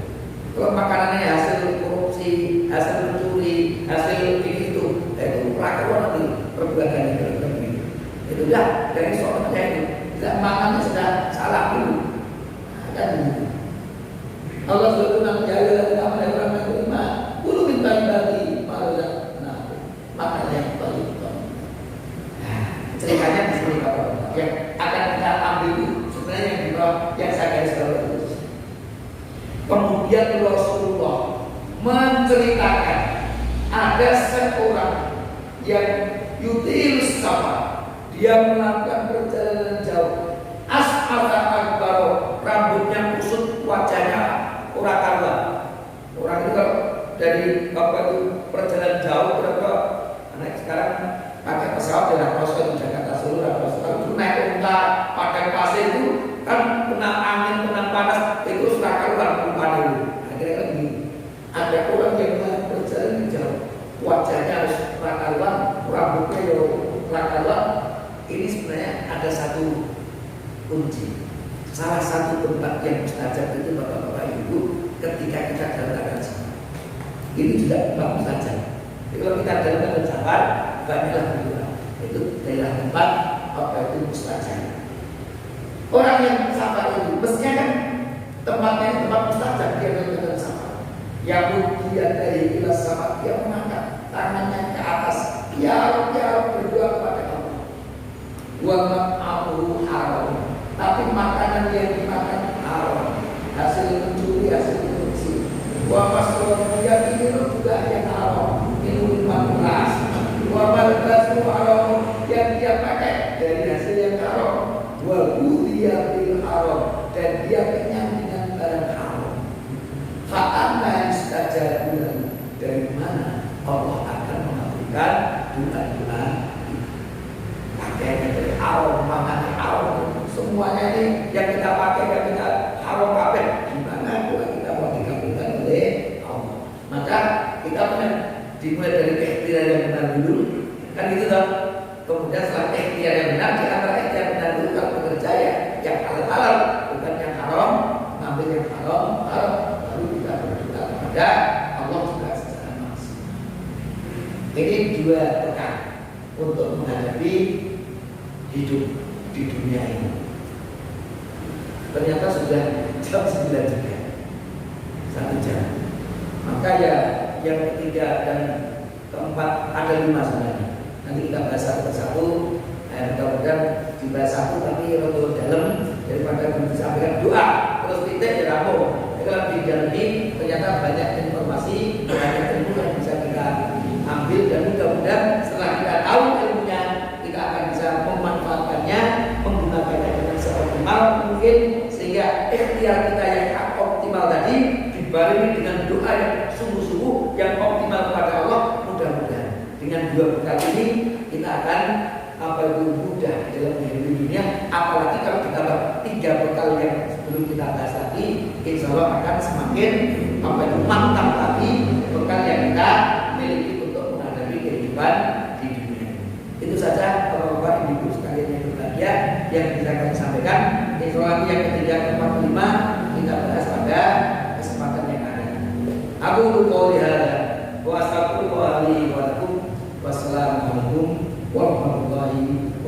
Kalau makanannya hasil korupsi, hasil mencuri, hasil ini itu pelakuan nanti perbuatan yang baik. Itu dah dari soalnya itu. Tidak makannya sudah salah dulu. Kan begitu. Allah SWT menjaga kita pada orang yang beriman. Bulu bintang bagi malah makan yang baik. Ceritanya di sini Bapak. Yang akan kita ambil itu sebenarnya yang di bawah yang saya garis bawahi itu. Kemudian Rasulullah menceritakan ada seorang yang yutilus safar, dia melakukan perjalanan jauh, as'ata akbar, rambutnya kusut, wajahnya ora karuan. Orang itu kalau dari apa itu perjalanan jauh berapa? Anak sekarang pakai pesawat dari Rasul ke Jakarta Solo, Rasul itu naik unta pakai pasir itu kan kena angin, kena panas, itu sudah karuan rupa dulu. Akhirnya kan begini, ada orang yang melakukan perjalanan jauh, wajahnya harus karuan, rambutnya yo karuan. Ini sebenarnya ada satu kunci. Salah satu tempat yang mustajab itu Bapak-bapak Ibu ketika kita dalam keadaan sabar. Ini juga tempat mustajab. Jadi kalau kita dalam keadaan sabar, banyaklah berdoa. Itu adalah tempat apa itu mustajab. Orang yang sabar itu mestinya kan tempatnya tempat mustajab, dia dalam keadaan sabar. Yang dia dari ilah sabar, dia mengangkat tangannya ke atas. Ya Rabb berdoa kepada Allah. Wa ma'ahu haram, tapi makanan yang dimakan haram, hasil mencuri, hasil korupsi. Wa masroh dia minum juga yang haram, minuman keras. Wa malbasu haram, yang dia pakai dari hasil yang haram. Wa ghudhiya bil haram, dan dia kenyang dengan barang haram. Fa'anna yustajabu, dari mana Allah akan mengabulkan doa-doa pakainya dari haram, makan haram, semuanya ini yang kita pakai, yang kita haram pakai, gimana doa kita mau dikabulkan oleh Allah? Maka kita benar dimulai dari ikhtiar yang benar dulu, kan gitu dong. Kemudian setelah ikhtiar yang benar, di antara ikhtiar benar itu kalau bekerja ya yang halal, bukan yang haram, ngambil yang haram, baru kita berdoa kepada Allah juga secara maksimal. Ini 2 pekan untuk menghadapi hidup di dunia ini. Ternyata sudah jam 9 juga, 1 jam. Maka ya yang ketiga dan keempat ada 5 sebenarnya. Nanti kita bahas satu persatu. Mudah-mudahan dibahas satu tapi untuk dalam daripada disampaikan doa terus titik ya rampung. Kalau di dalam ini ternyata banyak informasi, banyak ilmu yang bisa kita ambil dan mudah-mudahan setelah kita tahu ilmunya kita akan bisa memanfaatkannya, menggunakannya dengan seoptimal mungkin sehingga ikhtiar kita yang optimal tadi dibarengi dengan doa yang sungguh-sungguh yang optimal kepada Allah. Mudah-mudahan dengan 2 bekal ini kita akan mudah dalam menghadapi dunia, apalagi kalau ditambah 3 bekal yang sebelum kita bahas tadi, insya Allah akan semakin mantap lagi bekal yang kita miliki untuk menghadapi kehidupan di dunia. Itu saja Bapak Ibu sekalian yang berbahagia yang bisa kami sampaikan. Insya Allah yang ketiga, keempat, kelima kita bahas pada kesempatan yang ada. Aku qouli hadza wa astaghfirullaha li wa lakum. Wassalamualaikum warahmatullahi wabarakatuh.